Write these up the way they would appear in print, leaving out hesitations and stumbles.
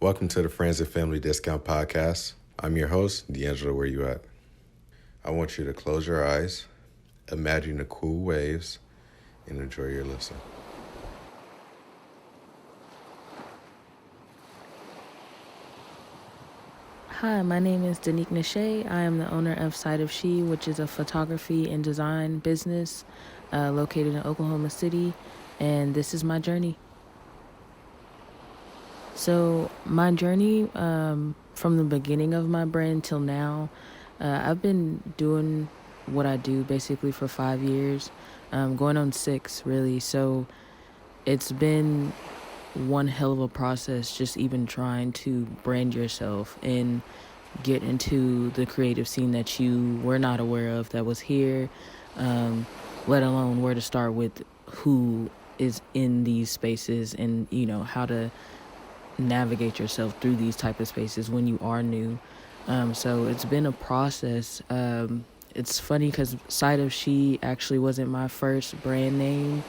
Welcome to the Friends and Family Discount Podcast. I'm your host, D'Angelo. Where you at? I want you to close your eyes, imagine the cool waves, and enjoy your listen. Hi, my name is Denique Nashay. I am the owner of SightofShe, which is a photography and design business located in Oklahoma City, and this is my journey. So my journey from the beginning of my brand till now, I've been doing what I do basically for 5 years, going on 6 really. So it's been one hell of a process just even trying to brand yourself and get into the creative scene that you were not aware of that was here, let alone where to start with who is in these spaces and, how to navigate yourself through these type of spaces when you are new. So it's been a process. It's funny because SightofShe actually wasn't my first brand name.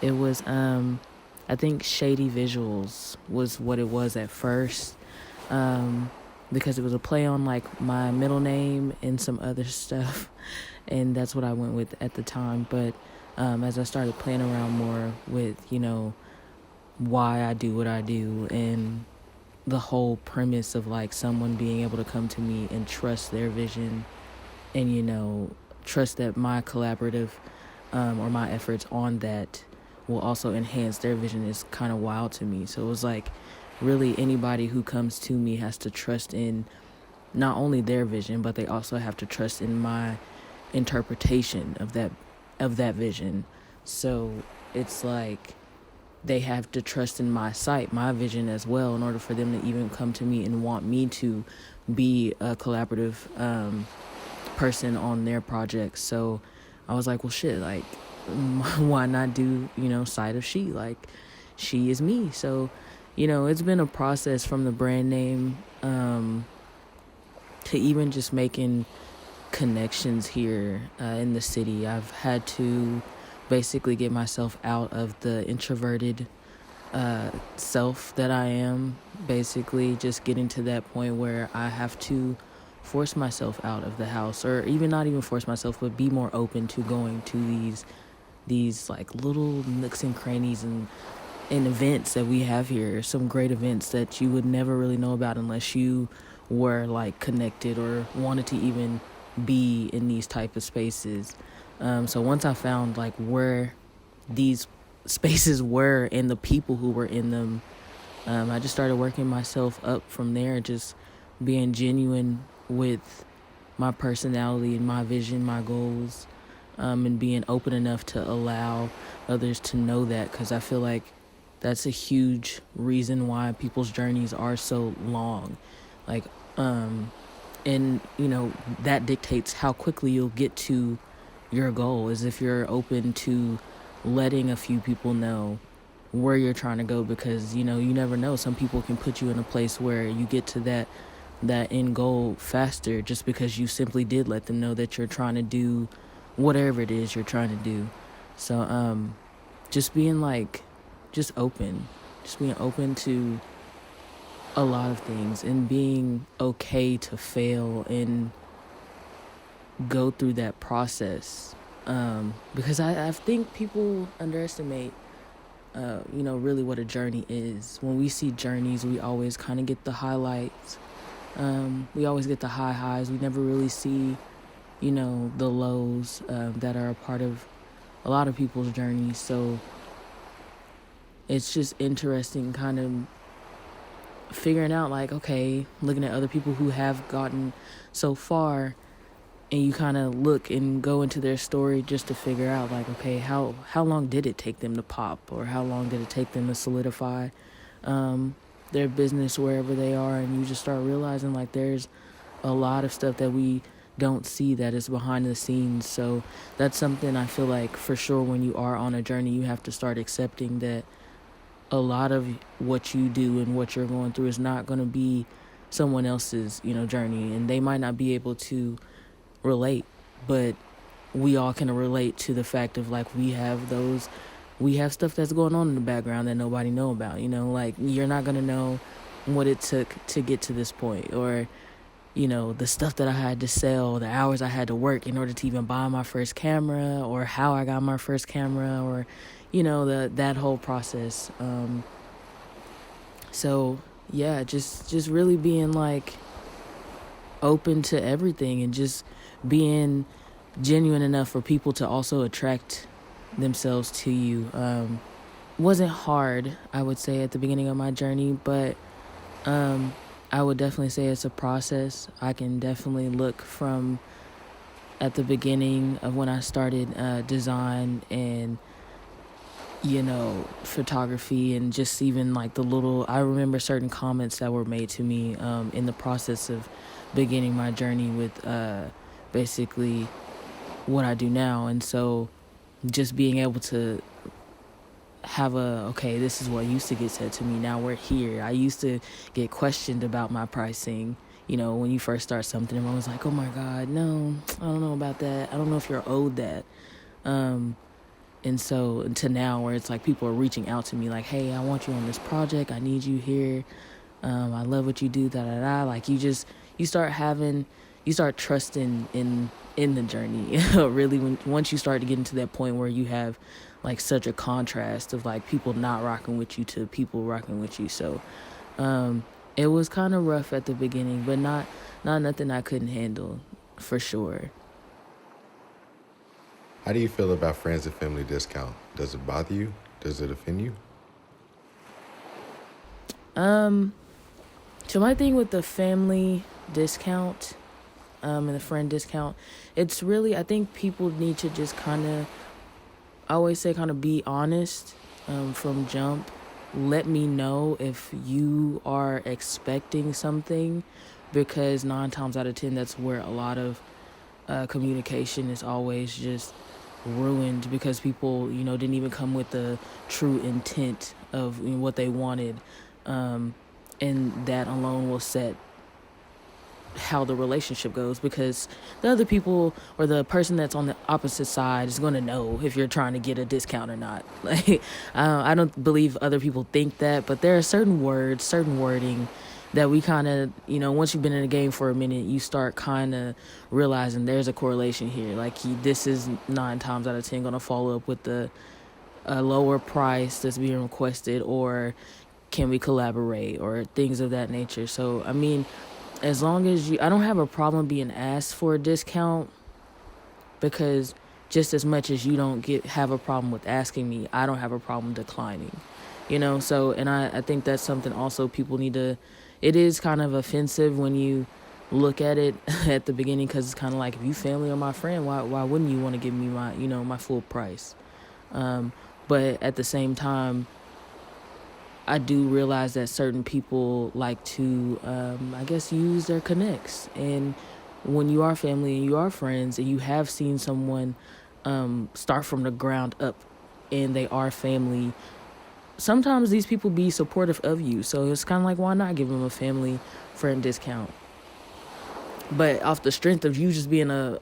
It was, I think Shady Visuals was what it was at first, because it was a play on like my middle name and some other stuff, and that's what I went with at the time. But as I started playing around more with, why I do what I do and the whole premise of like someone being able to come to me and trust their vision and, trust that my collaborative or my efforts on that will also enhance their vision is kind of wild to me. So it was like really anybody who comes to me has to trust in not only their vision, but they also have to trust in my interpretation of that vision. So it's like they have to trust in my sight, my vision as well, in order for them to even come to me and want me to be a collaborative person on their projects. So I was like, well, shit, like, why not do, SightofShe? Like, she is me. So, it's been a process from the brand name to even just making connections here in the city. I've had to basically get myself out of the introverted self that I am, basically just getting to that point where I have to force myself out of the house, or even not even force myself, but be more open to going to these like little nooks and crannies and events that we have here, some great events that you would never really know about unless you were like connected or wanted to even be in these type of spaces. So once I found like where these spaces were and the people who were in them, I just started working myself up from there, just being genuine with my personality and my vision, my goals, and being open enough to allow others to know that, because I feel like that's a huge reason why people's journeys are so long. Like, and, that dictates how quickly you'll get to your goal, is if you're open to letting a few people know where you're trying to go, because, you never know. Some people can put you in a place where you get to that end goal faster just because you simply did let them know that you're trying to do whatever it is you're trying to do. So just being open to a lot of things and being okay to fail and go through that process, because I think people underestimate really what a journey is. When we see journeys, we always kind of get the highlights. We always get the highs. We never really see, the lows that are a part of a lot of people's journeys. So it's just interesting kind of figuring out, like, okay, looking at other people who have gotten so far, and you kind of look and go into their story just to figure out, like, okay, how long did it take them to pop, or how long did it take them to solidify their business wherever they are. And you just start realizing, like, there's a lot of stuff that we don't see that is behind the scenes. So that's something I feel like for sure when you are on a journey, you have to start accepting that a lot of what you do and what you're going through is not going to be someone else's, journey, and they might not be able to relate, but we all can relate to the fact of, like, we have stuff that's going on in the background that nobody know about, like, you're not going to know what it took to get to this point, or the stuff that I had to sell, the hours I had to work in order to even buy my first camera, or how I got my first camera, or that whole process. So yeah, just really being like open to everything, and just being genuine enough for people to also attract themselves to you. Wasn't hard, I would say, at the beginning of my journey, but I would definitely say it's a process. I can definitely look from at the beginning of when I started design and photography, and just even like I remember certain comments that were made to me in the process of beginning my journey with basically what I do now. And so just being able to have okay, this is what used to get said to me, now we're here. I used to get questioned about my pricing. When you first start something, everyone was like, oh my God, no, I don't know about that. I don't know if you're owed that. And so to now, where it's like people are reaching out to me like, hey, I want you on this project. I need you here. I love what you do, Like you start trusting in the journey. Really, once you start to get into that point where you have like such a contrast of like people not rocking with you to people rocking with you. So it was kind of rough at the beginning, but not nothing I couldn't handle, for sure. How do you feel about friends and family discount? Does it bother you? Does it offend you? So my thing with the family discount and the friend discount, it's really, I think people need to just I always say be honest from jump. Let me know if you are expecting something, because 9 times out of 10, that's where a lot of communication is always just ruined, because people, didn't even come with the true intent of what they wanted. And that alone will set how the relationship goes, because the other people or the person that's on the opposite side is going to know if you're trying to get a discount or not. Like, I don't believe other people think that, but there are certain words, certain wording that we kind of, once you've been in the game for a minute, you start kind of realizing there's a correlation here. Like this is 9 times out of 10 going to follow up with a lower price that's being requested, or can we collaborate, or things of that nature. So, I mean, as long as I don't have a problem being asked for a discount, because just as much as you don't have a problem with asking me, I don't have a problem declining, So, and I think that's something also people need to, it is kind of offensive when you look at it at the beginning, because it's kind of like, if you family or my friend, why wouldn't you want to give me my, my full price? But at the same time, I do realize that certain people like to, I guess, use their connects. And when you are family and you are friends and you have seen someone start from the ground up and they are family, sometimes these people be supportive of you. So it's kind of like, why not give them a family friend discount? But off the strength of you just being a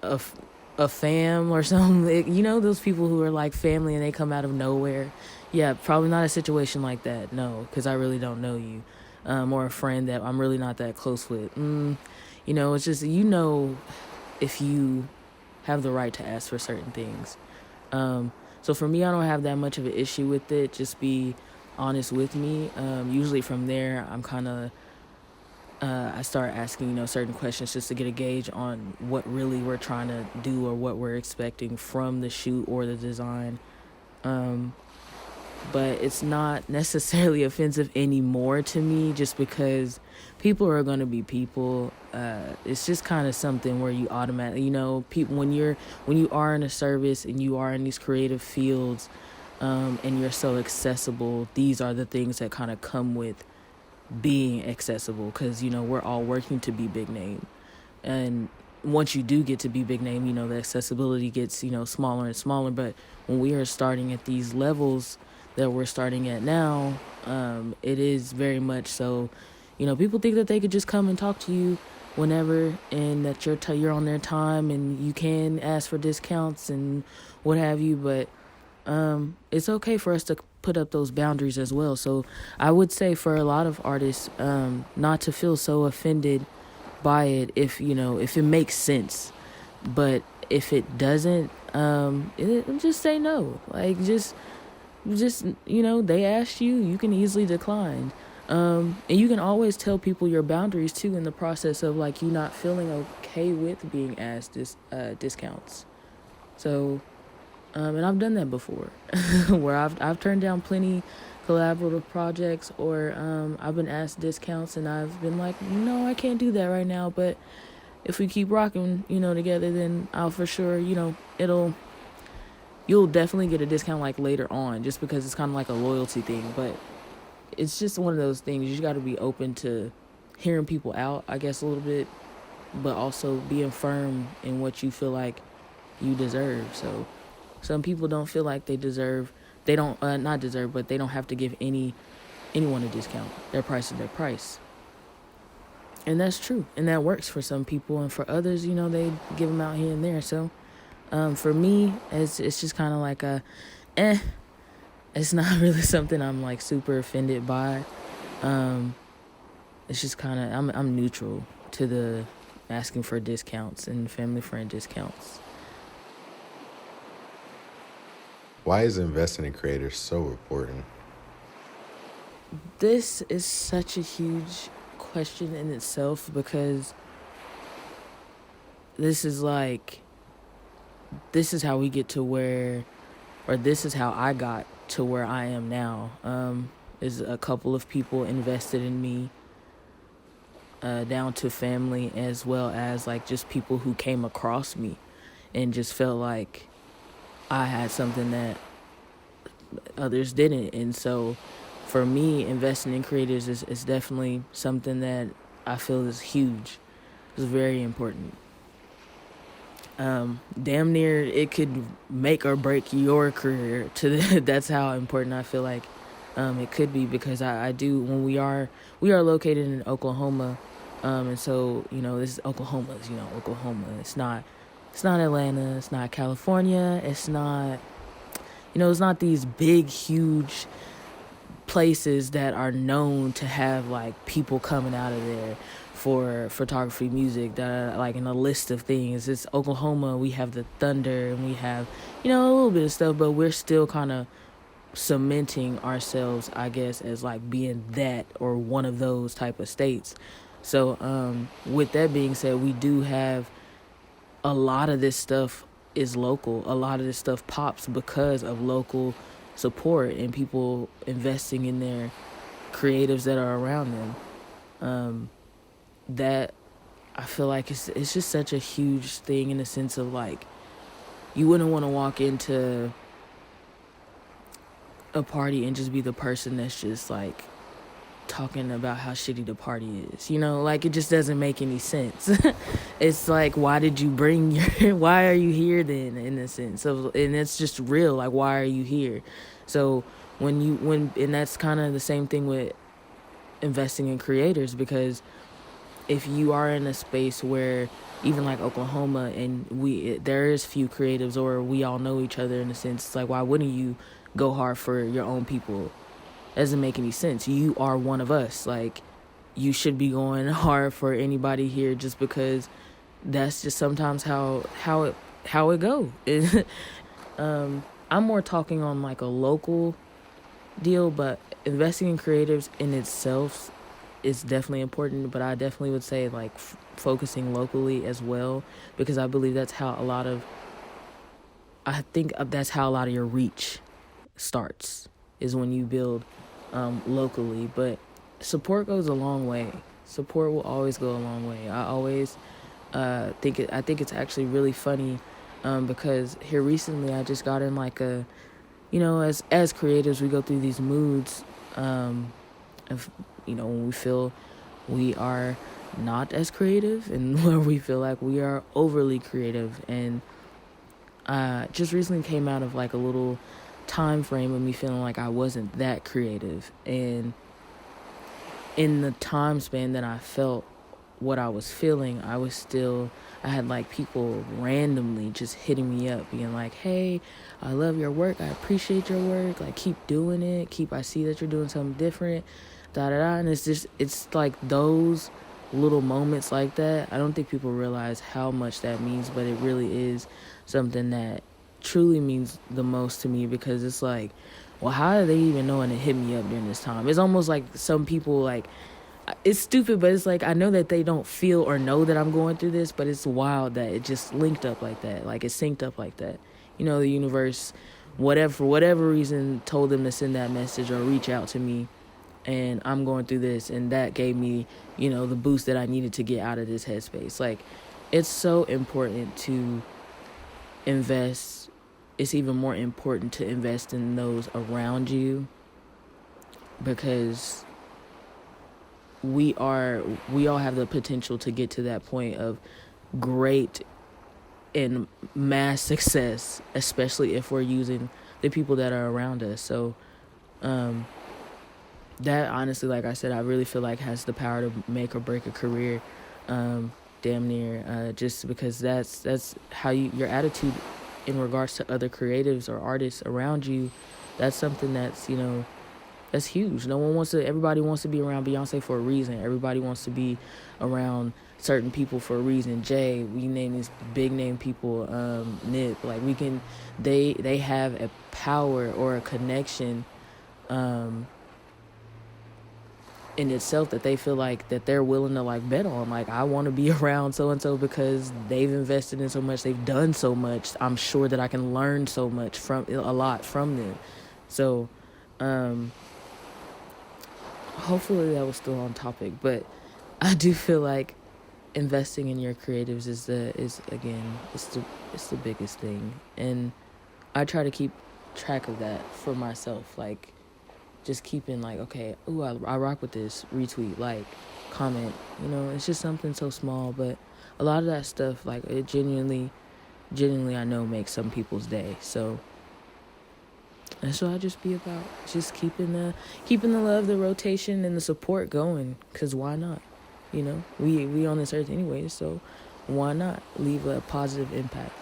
fam or something, those people who are like family and they come out of nowhere. Yeah, probably not a situation like that, no, because I really don't know you, or a friend that I'm really not that close with. It's just, if you have the right to ask for certain things. So for me, I don't have that much of an issue with it. Just be honest with me. Usually from there, I'm kind of, I start asking, certain questions just to get a gauge on what really we're trying to do or what we're expecting from the shoot or the design. But it's not necessarily offensive anymore to me, just because people are going to be people. It's just kind of something where you automatically, people, when you are in a service and you are in these creative fields, and you're so accessible, these are the things that kind of come with being accessible, because, we're all working to be big name. And once you do get to be big name, the accessibility gets, smaller and smaller. But when we are starting at these levels that we're starting at now, it is very much so, people think that they could just come and talk to you whenever, and that you're on their time and you can ask for discounts and what have you. But it's okay for us to put up those boundaries as well. So I would say for a lot of artists, not to feel so offended by it if if it makes sense, but if it doesn't, just say no. Like just they asked you, you can easily decline. And you can always tell people your boundaries too in the process of like you not feeling okay with being asked discounts. So and I've done that before where I've turned down plenty collaborative projects, or I've been asked discounts and I've been like, no, I can't do that right now, but if we keep rocking together, then I'll for sure you'll definitely get a discount like later on, just because it's kind of like a loyalty thing. But it's just one of those things, you got to be open to hearing people out, I guess, a little bit, but also being firm in what you feel like you deserve. So some people don't feel like they don't not deserve, but they don't have to give anyone a discount. Their price is their price. And that's true. And that works for some people. And for others, they give them out here and there. So for me, it's just kind of like it's not really something I'm like super offended by. It's just kind of, I'm neutral to the asking for discounts and family friend discounts. Why is investing in creators so important? This is such a huge question in itself, because this is how we get to where, or this is how I got to where I am now. Is a couple of people invested in me, down to family, as well as like just people who came across me and just felt like I had something that others didn't. And so for me, investing in creators is definitely something that I feel is huge. It's very important. Damn near it could make or break your career. That's how important I feel like it could be, because I do, when we are located in Oklahoma, and so this is Oklahoma. It's not Atlanta, it's not California, it's not it's not these big huge places that are known to have like people coming out of there for photography, music, that are like in a list of things. It's Oklahoma. We have the Thunder, and we have a little bit of stuff, but we're still kind of cementing ourselves, I guess, as like being that or one of those type of states. So with that being said, we do have a lot of this stuff is local. A lot of this stuff pops because of local support and people investing in their creatives that are around them. That I feel like it's just such a huge thing, in the sense of like, you wouldn't want to walk into a party and just be the person that's just like talking about how shitty the party is. Like, it just doesn't make any sense. It's like, why did you bring why are you here then, in a sense of, and it's just real, like, why are you here? So and that's kind of the same thing with investing in creators, because if you are in a space where, even like Oklahoma, and there is few creatives, or we all know each other, in a sense, it's like, why wouldn't you go hard for your own people? Doesn't make any sense. You are one of us. Like, you should be going hard for anybody here, just because that's just sometimes how it go. I'm more talking on like a local deal, but investing in creatives in itself is definitely important. But I definitely would say like focusing locally as well, because I believe that's how that's how a lot of your reach starts, is when you build locally. But support goes a long way. Support will always go a long way. I always think it's actually really funny, because here recently I just got in like a, as creatives, we go through these moods of when we feel we are not as creative, and where we feel like we are overly creative. And just recently came out of like a little time frame of me feeling like I wasn't that creative, and in the time span that I felt what I was feeling, I had like people randomly just hitting me up being like, hey, I love your work, I appreciate your work, like keep doing it, I see that you're doing something different, da da da. And it's like those little moments like that. I don't think people realize how much that means, but it really is something that truly means the most to me, because it's like, well, how are they even knowing to hit me up during this time? It's almost like some people, like, it's stupid, but it's like I know that they don't feel or know that I'm going through this, but it's wild that it just linked up like that, like it synced up like that. The universe, for whatever reason, told them to send that message or reach out to me, and I'm going through this, and that gave me, the boost that I needed to get out of this headspace. Like, it's so important to invest. It's even more important to invest in those around you, because we all have the potential to get to that point of great and mass success, especially if we're using the people that are around us. So that, honestly, like I said, I really feel like has the power to make or break a career, damn near, just because that's how your attitude in regards to other creatives or artists around you. That's something that's that's huge. Everybody wants to be around Beyonce for a reason. Everybody wants to be around certain people for a reason. Jay, we name these big name people, Nip, like they have a power or a connection in itself that they feel like that they're willing to like bet on. Like, I want to be around so and so because they've invested in so much, they've done so much. I'm sure that I can learn so much from them. So hopefully that was still on topic, but I do feel like investing in your creatives is the biggest thing, and I try to keep track of that for myself. Like, just keeping like, okay, ooh, I rock with this, retweet, like, comment. It's just something so small, but a lot of that stuff, like, it genuinely I know makes some people's day. So that's what I just be about, just keeping the love, the rotation, and the support going. Cause why not? We on this earth anyway, so why not leave a positive impact?